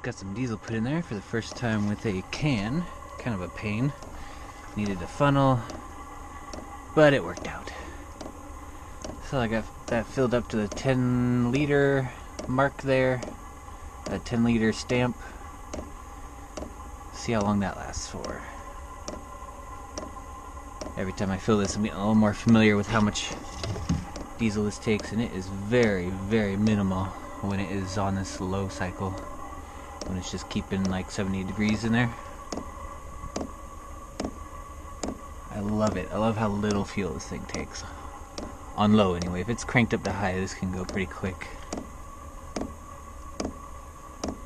got some diesel put in there for the first time with a can. Kind of a pain. Needed a funnel, but it worked out. So I got that filled up to the 10-liter mark there. A 10-liter stamp. See how long that lasts for. Every time I fill this, I'm getting a little more familiar with how much diesel this takes, and it is very, very minimal when it is on this low cycle. When it's just keeping like 70 degrees in there. I love it. I love how little fuel this thing takes. On low anyway. If it's cranked up to high, this can go pretty quick.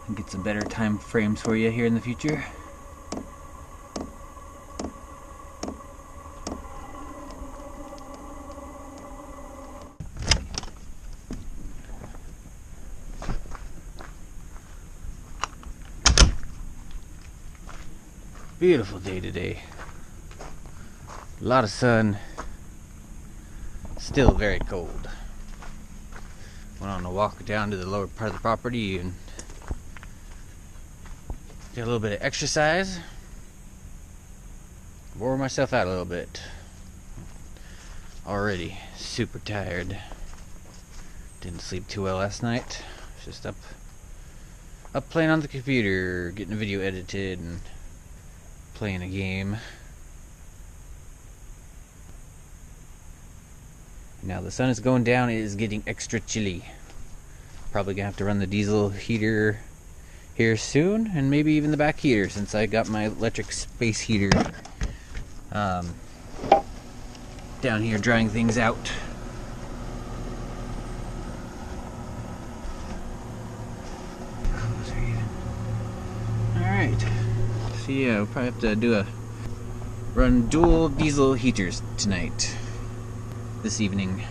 And get some better time frames for you here in the future. Beautiful day today. A lot of sun. Still very cold. Went on a walk down to the lower part of the property and did a little bit of exercise. Wore myself out a little bit. Already super tired. Didn't sleep too well last night. Just up playing on the computer, getting a video edited and playing a game. Now the sun is going down. It is getting extra chilly. Probably gonna have to run the diesel heater here soon, and maybe even the back heater, since I got my electric space heater down here drying things out. Alright. So yeah, we'll probably have to run dual diesel heaters tonight. This evening.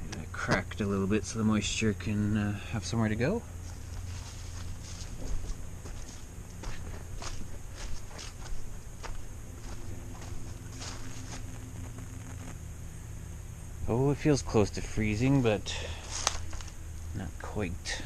Maybe I cracked a little bit so the moisture can have somewhere to go. Oh, it feels close to freezing, but not quite.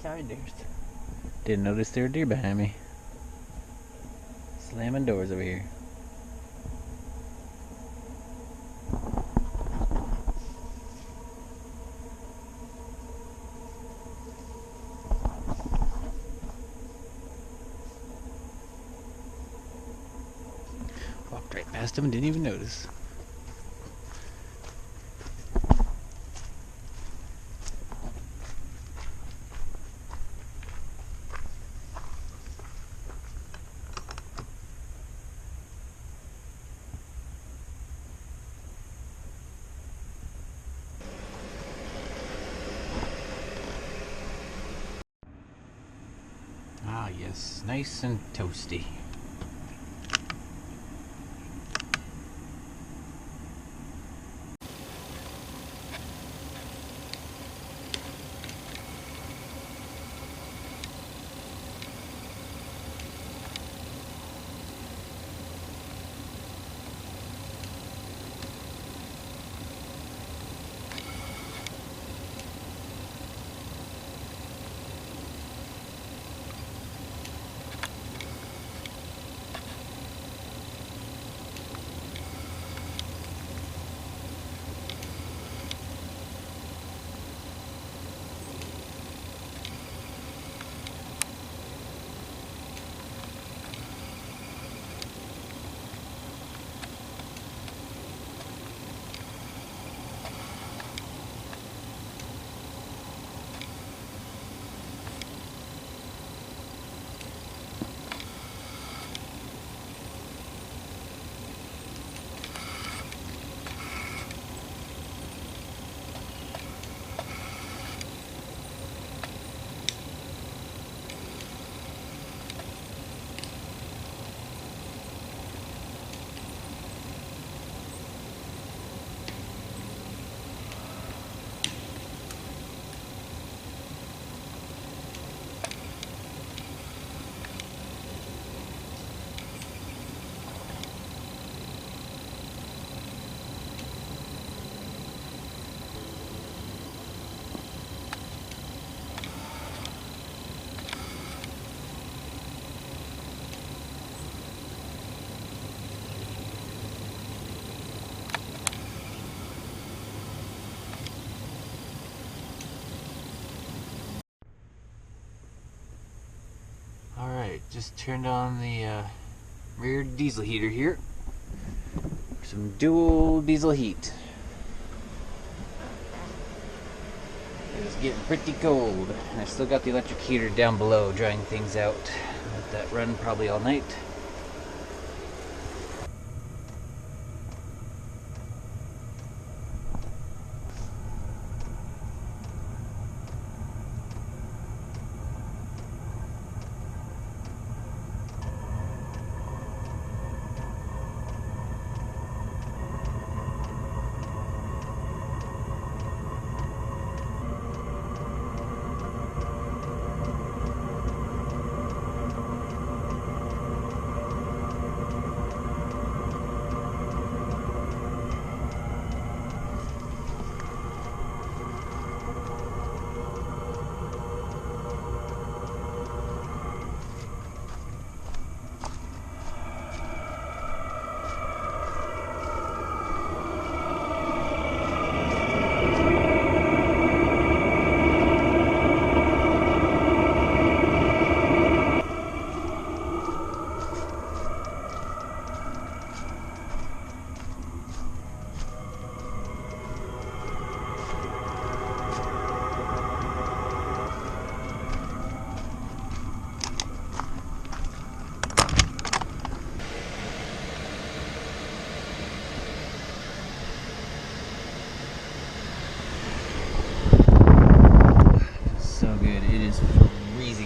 Sorry, dears. Didn't notice there were deer behind me. Slamming doors over here. Walked right past him and didn't even notice. Ah yes, nice and toasty. just turned on the rear diesel heater here. Some dual diesel heat. It's getting pretty cold. And I still got the electric heater down below drying things out. Let that run probably all night.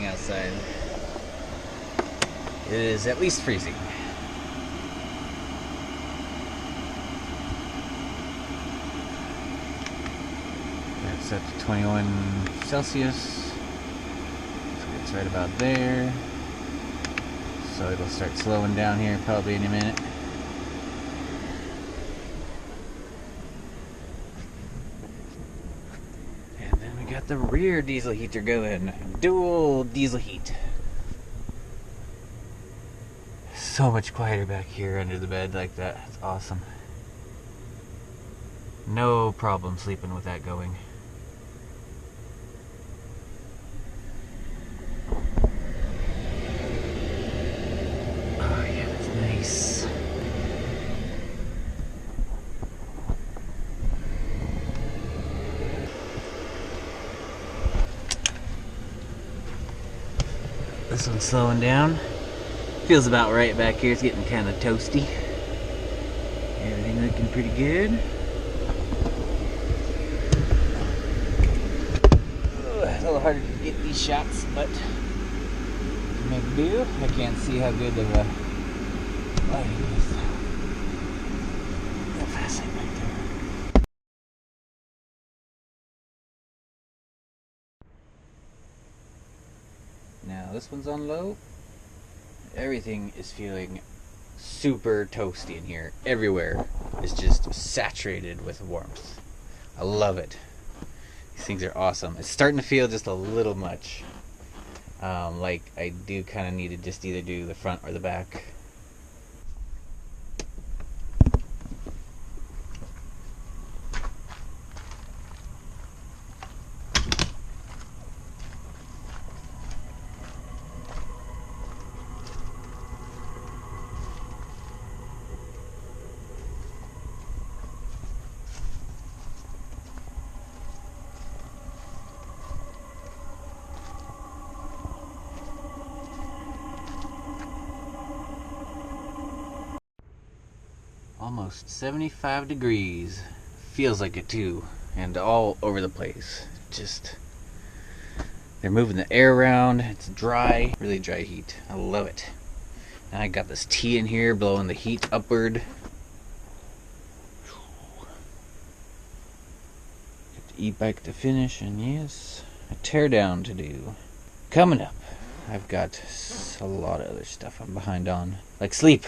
Outside. It is at least freezing. It's set to 21 Celsius. So it's right about there. So it'll start slowing down here probably in a minute. And then we got the rear diesel heater going. Dual diesel heat. So much quieter back here under the bed like that. It's awesome. No problem sleeping with that going. Oh yeah, that's nice. This one's slowing down. Feels about right back here. It's getting kind of toasty. Everything looking pretty good. A little harder to get these shots, but make do. I can't see how good of a lighting is. That fast light back there. Now this one's on low. Everything is feeling super toasty in here. Everywhere is just saturated with warmth. I love it. These things are awesome. It's starting to feel just a little much. Like I do kind of need to just either do the front or the back. Almost 75 degrees. Feels like it too. And all over the place. Just, they're moving the air around. It's dry. Really dry heat. I love it. And I got this tea in here blowing the heat upward. Got the e-bike to finish, and yes, a teardown to do. Coming up, I've got a lot of other stuff I'm behind on. Like sleep.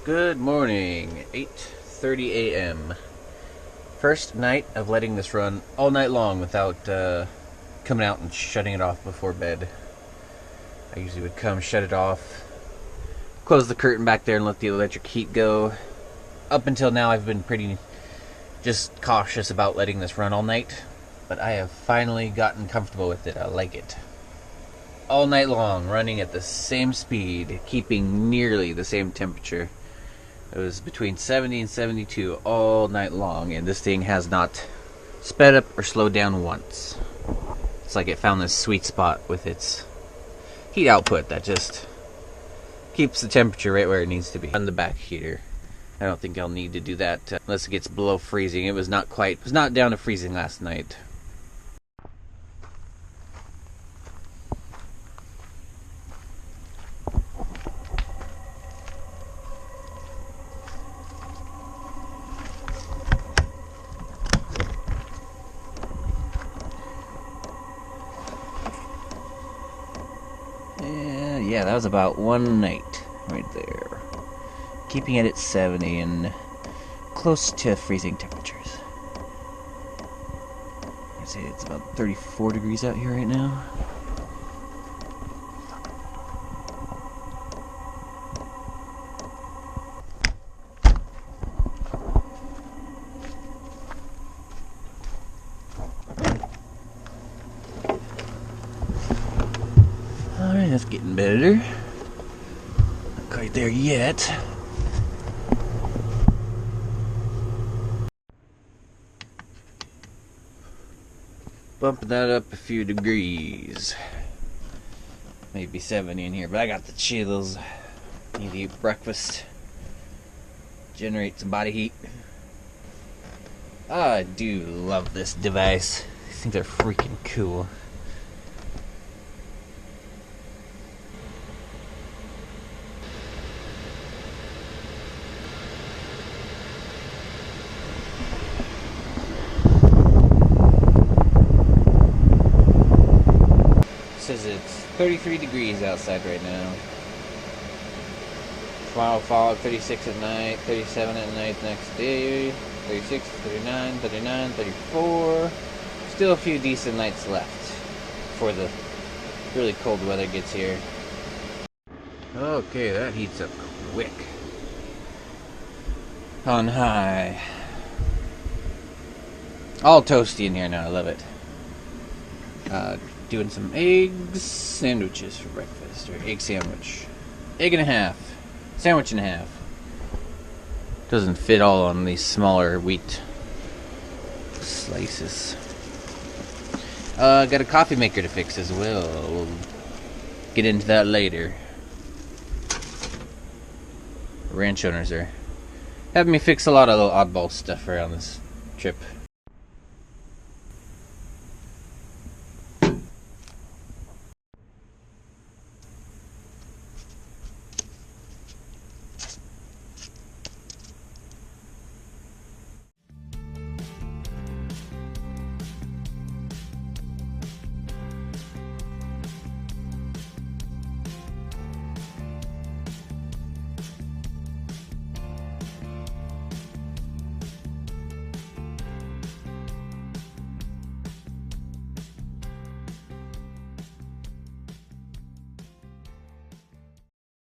Good morning, 8:30 a.m. First night of letting this run all night long without coming out and shutting it off before bed. I usually would come, shut it off, close the curtain back there and let the electric heat go. Up until now, I've been pretty just cautious about letting this run all night, but I have finally gotten comfortable with it. I like it. All night long, running at the same speed, keeping nearly the same temperature. It was between 70 and 72 all night long, and this thing has not sped up or slowed down once. It's like it found this sweet spot with its heat output that just keeps the temperature right where it needs to be. On the back heater, I don't think I'll need to do that unless it gets below freezing. It was not down to freezing last night. Yeah, that was about one night right there. Keeping it at 70 and close to freezing temperatures. I'd say it's about 34 degrees out here right now. Alright, that's getting better. Not quite there yet. Bumping that up a few degrees. Maybe 70 in here, but I got the chills. Need to eat breakfast. Generate some body heat. I do love this device. These things are freaking cool. Says it's 33 degrees outside right now. Tomorrow fall 36 at night, 37 at night next day, 36, 39, 39, 34. Still a few decent nights left before the really cold weather gets here. Okay, that heats up quick. On high. All toasty in here now, I love it. Doing some eggs sandwiches for breakfast, or egg sandwich. Egg and a half. Sandwich and a half. Doesn't fit all on these smaller wheat slices. Got a coffee maker to fix as well. We'll get into that later. Ranch owners are having me fix a lot of little oddball stuff around this trip.